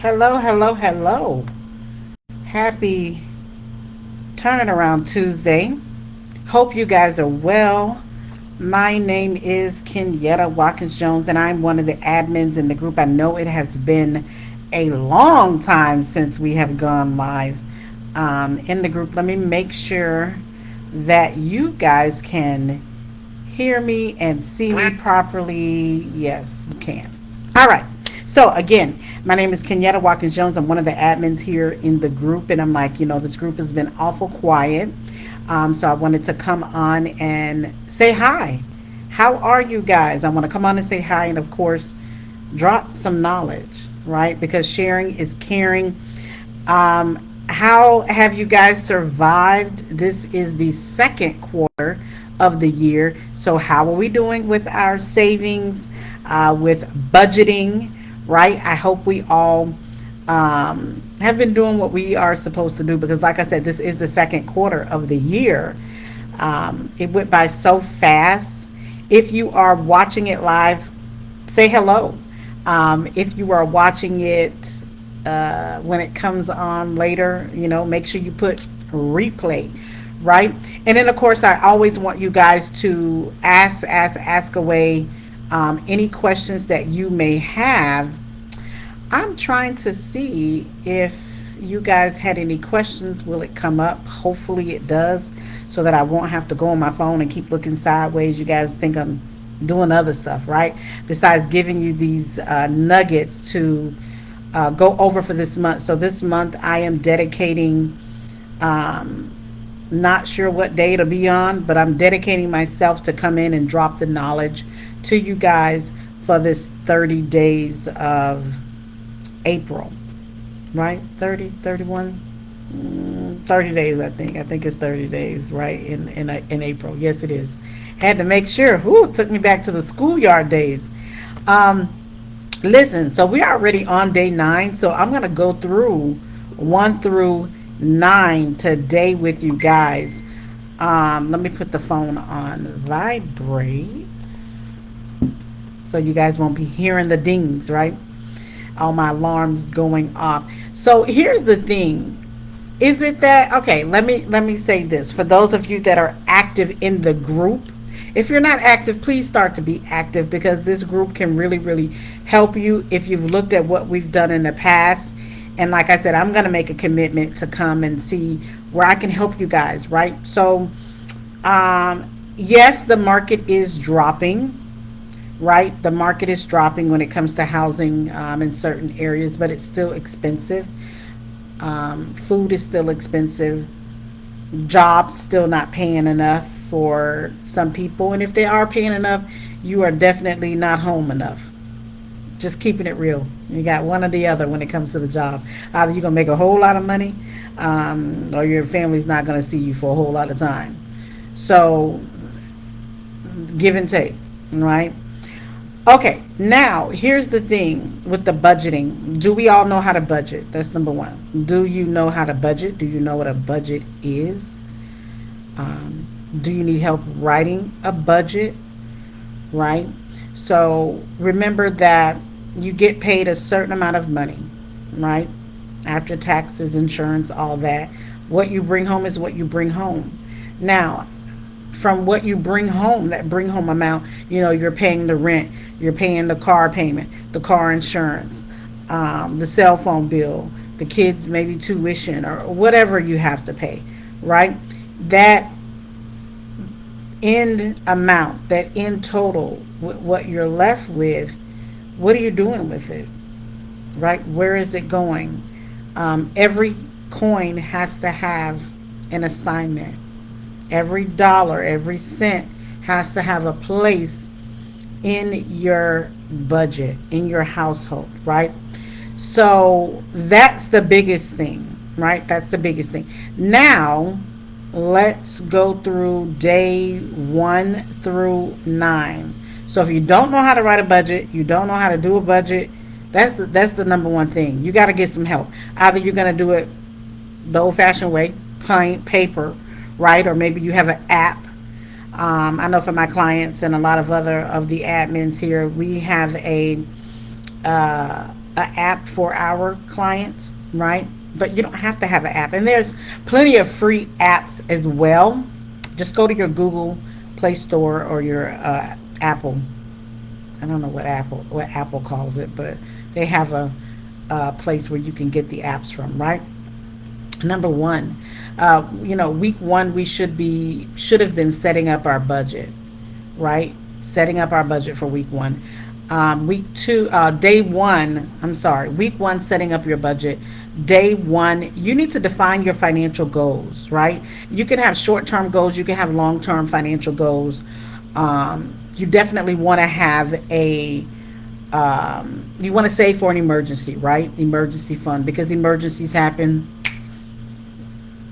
Hello, hello, hello. Happy Turning Around Tuesday. Hope you guys are well. My name is Kenyetta Watkins Jones, and I'm one of the admins in the group. I know it has been a long time since we have gone live in the group. Let me make sure that you guys can hear me and see me properly. Yes, you can. All right. So again, my name is Kenyetta Watkins Jones. I'm one of the admins here in the group, and I'm like, this group has been awful quiet. So I wanted to come on and say hi. How are you guys? I want to come on and say hi, and of course, drop some knowledge, right? Because sharing is caring. How have you guys survived? This is the second quarter of the year. So, how are we doing with our savings, with budgeting, right? I hope we all have been doing what we are supposed to do because, like I said, this is the second quarter of the year. It went by so fast. If you are watching it live, say hello. If you are watching it when it comes on later, make sure you put replay, right? And then, of course, I always want you guys to ask away any questions that you may have. I'm trying to see if you guys had any questions. Will it come up? Hopefully it does, so that I won't have to go on my phone and keep looking sideways. You guys think I'm doing other stuff, right? Besides giving you these nuggets to go over for this month. So this month I am dedicating, not sure what day it'll be on, but I'm dedicating myself to come in and drop the knowledge to you guys for this 30 days of April, right? 30, 31, 30 days, I think. I think it's 30 days, right? In April. Yes, it is. Had to make sure. Whoo, it took me back to the schoolyard days. Um, Listen, so we're already on day 9, so I'm going to go through 1 through 9 today with you guys. Let me put the phone on vibrates so you guys won't be hearing the dings, right? All my alarms going off. So here's the thing. Is it that okay, let me say this. For those of you that are active in the group, if you're not active, please start to be active because this group can really, really help you if you've looked at what we've done in the past. And like I said, I'm going to make a commitment to come and see where I can help you guys, right? So, yes, the market is dropping, right? The market is dropping when it comes to housing in certain areas, but it's still expensive. Food is still expensive. Jobs still not paying enough for some people, and if they are paying enough, you are definitely not home enough. Just keeping it real. You got one or the other when it comes to the job. Either you're gonna make a whole lot of money, or your family's not gonna see you for a whole lot of time. So give and take, right? Okay, now here's the thing with the budgeting. Do we all know how to budget? That's number one. Do you know how to budget? Do you know what a budget is? Do you need help writing a budget? Right? So remember that you get paid a certain amount of money, right? After taxes, insurance, all that. What you bring home is what you bring home. Now, from what you bring home, that bring home amount, you're paying the rent, you're paying the car payment, the car insurance, the cell phone bill, the kids maybe tuition or whatever you have to pay, right? That end amount, that end total, what you're left with, what are you doing with it, right? Where is it going? Every coin has to have an assignment. Every dollar, every cent has to have a place in your budget, in your household, right? So that's the biggest thing, right? That's the biggest thing. Now, let's go through day 1 through 9. So if you don't know how to write a budget, you don't know how to do a budget, that's the number one thing. You got to get some help. Either you're going to do it the old-fashioned way, plain paper, right? Or maybe you have an app. I know for my clients and a lot of other of the admins here, we have a an app for our clients, right? But you don't have to have an app. And there's plenty of free apps as well. Just go to your Google Play Store or your Apple. I don't know what Apple calls it, but they have a place where you can get the apps from, right? Number one, week one we should have been setting up our budget, right? Setting up our budget for week one. Week two, day one, I'm sorry, week one, setting up your budget. Day one, you need to define your financial goals, right? You can have short term goals, you can have long term financial goals. You definitely want to have you want to save for an emergency, right? Emergency fund, because emergencies happen.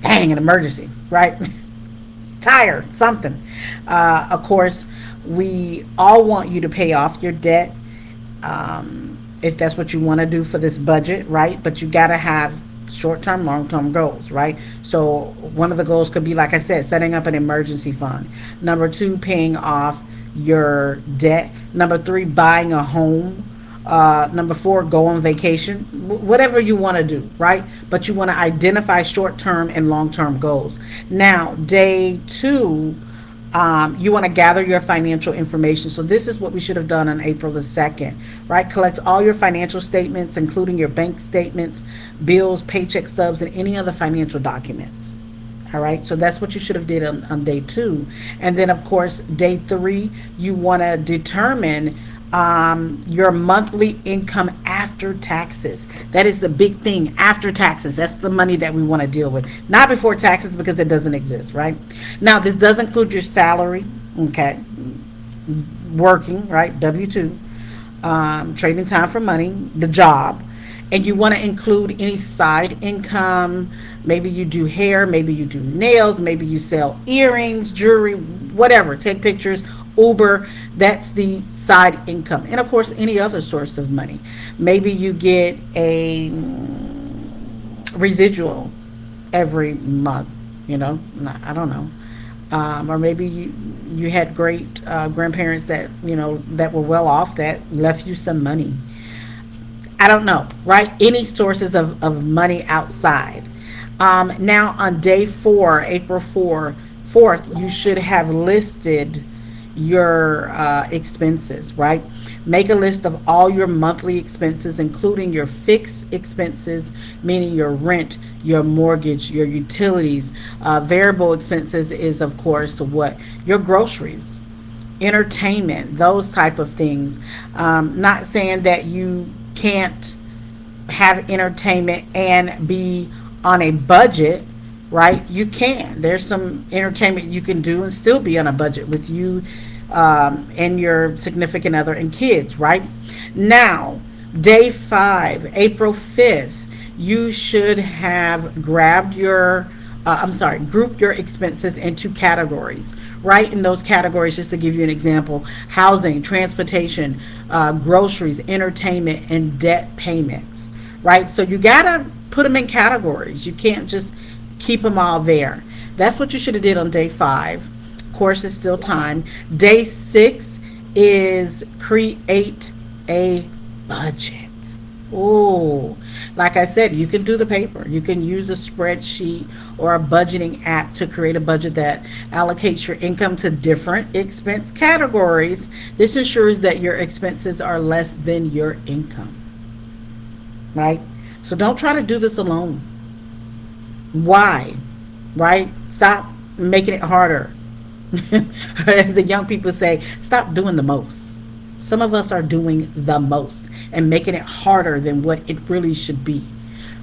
Dang, an emergency, right? Tired, something. Of course, we all want you to pay off your debt, if that's what you want to do for this budget, right? But you got to have short-term, long-term goals, right? So one of the goals could be, like I said, setting up an emergency fund. Number two, paying off your debt. Number three, buying a home. Number four, go on vacation. Whatever you want to do, right? But you want to identify short-term and long-term goals. Now, day two, you want to gather your financial information. So this is what we should have done on April the 2nd, right? Collect all your financial statements, including your bank statements, bills, paycheck stubs, and any other financial documents. All right, so that's what you should have did on day two. And then, of course, day three, you want to determine your monthly income after taxes. That is the big thing, after taxes. That's the money that we want to deal with. Not before taxes, because it doesn't exist, right? Now, this does include your salary, okay? Working, right? W-2, trading time for money, the job. And you want to include any side income. Maybe you do hair, maybe you do nails, maybe you sell earrings, jewelry, whatever. Take pictures, Uber, that's the side income. And of course, any other source of money. Maybe you get a residual every month, I don't know. Or maybe you had great grandparents that, that were well off, that left you some money. I don't know, right? Any sources of money outside. Now on day four, April 4th, you should have listed your expenses, right? Make a list of all your monthly expenses, including your fixed expenses, meaning your rent, your mortgage, your utilities. Variable expenses is, of course, what? Your groceries, entertainment, those type of things. Not saying that you can't have entertainment and be on a budget, right? You can. There's some entertainment you can do and still be on a budget with you and your significant other and kids, right? Now, day 5, April 5th, you should have grabbed your group your expenses into categories, right? In those categories, just to give you an example: housing, transportation, groceries, entertainment, and debt payments, right? So you gotta put them in categories. You can't just keep them all there. That's what you should have did on day 5. Of course, it's still time. Day 6 is create a budget. Oh, like I said, you can do the paper. You can use a spreadsheet or a budgeting app to create a budget that allocates your income to different expense categories. This ensures that your expenses are less than your income, right? So don't try to do this alone. Why? Right? Stop making it harder. As the young people say, stop doing the most. Some of us are doing the most and making it harder than what it really should be,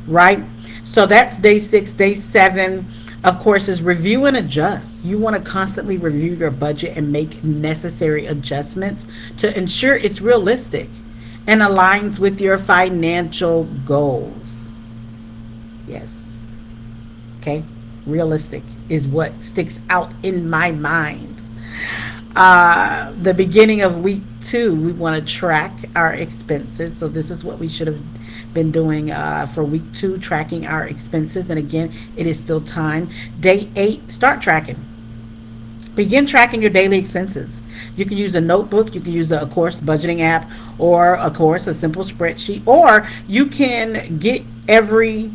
right? So that's day 6. Day 7, of course, is review and adjust. You want to constantly review your budget and make necessary adjustments to ensure it's realistic and aligns with your financial goals. Yes. Okay. Realistic is what sticks out in my mind. The beginning of week 2, we want to track our expenses. So this is what we should have been doing for week 2, tracking our expenses. And again, it is still time. Day 8, start tracking. Begin tracking your daily expenses. You can use a notebook, you can use a, of course, budgeting app, or of course, a simple spreadsheet, or you can get every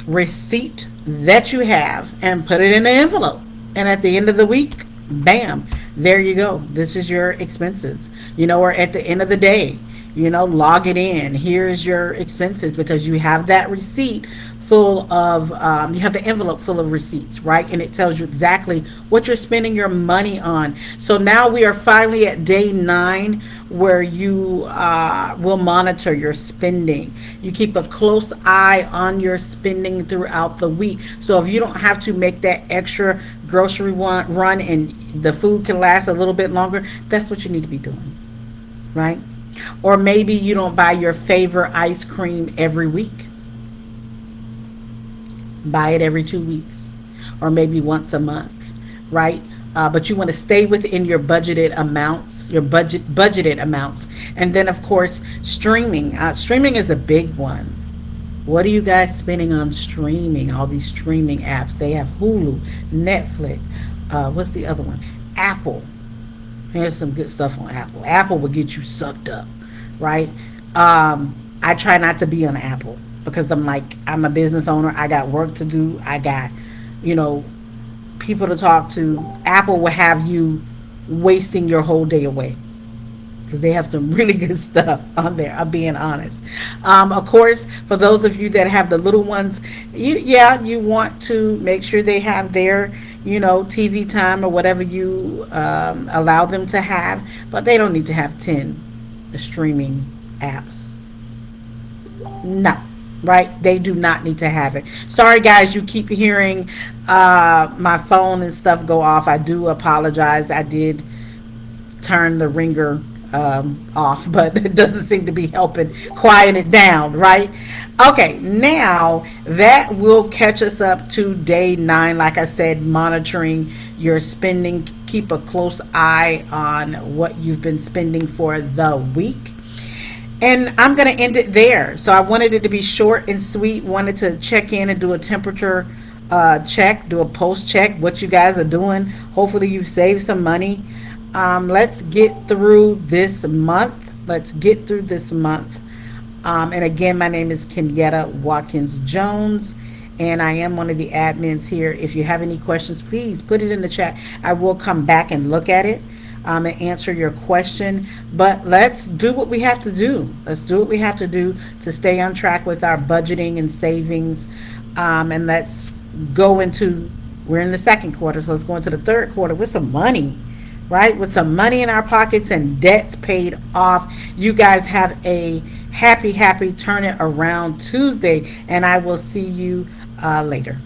receipt that you have and put it in an envelope. And at the end of the week, bam, there you go. This is your expenses. Or at the end of the day, log it in. Here's your expenses, because you have that receipt full of, you have the envelope full of receipts, right? And it tells you exactly what you're spending your money on. So now we are finally at day 9, where you will monitor your spending. You keep a close eye on your spending throughout the week. So if you don't have to make that extra grocery run and the food can last a little bit longer, that's what you need to be doing, right? Or maybe you don't buy your favorite ice cream every week. Buy it every 2 weeks, or maybe once a month, right? But you want to stay within your budgeted amounts, budgeted amounts. And then, of course, streaming. Streaming is a big one. What are you guys spending on streaming? All these streaming apps. They have Hulu, Netflix. What's the other one? Apple. There's some good stuff on Apple. Apple will get you sucked up, right? I try not to be on Apple, because I'm a business owner. I got work to do. I got, people to talk to. Apple will have you wasting your whole day away, because they have some really good stuff on there. I'm being honest. Of course, for those of you that have the little ones, you want to make sure they have their, TV time or whatever you allow them to have, but they don't need to have 10 streaming apps. No. Right? They do not need to have it. Sorry, guys, you keep hearing my phone and stuff go off. I do apologize. I did turn the ringer off, but it doesn't seem to be helping quiet it down, right? Okay, now that will catch us up to day 9. Like I said, monitoring your spending. Keep a close eye on what you've been spending for the week. And I'm going to end it there. So I wanted it to be short and sweet. Wanted to check in and do a temperature check, do a post check, what you guys are doing. Hopefully you've saved some money. Let's get through this month. And again, my name is Kenyatta Watkins Jones, and I am one of the admins here. If you have any questions, please put it in the chat. I will come back and look at it. And answer your question. But let's do what we have to do. Let's do what we have to do to stay on track with our budgeting and savings. And let's go into, we're in the second quarter, so let's go into the third quarter with some money, right? With some money in our pockets and debts paid off. You guys have a happy Turn It Around Tuesday, and I will see you later.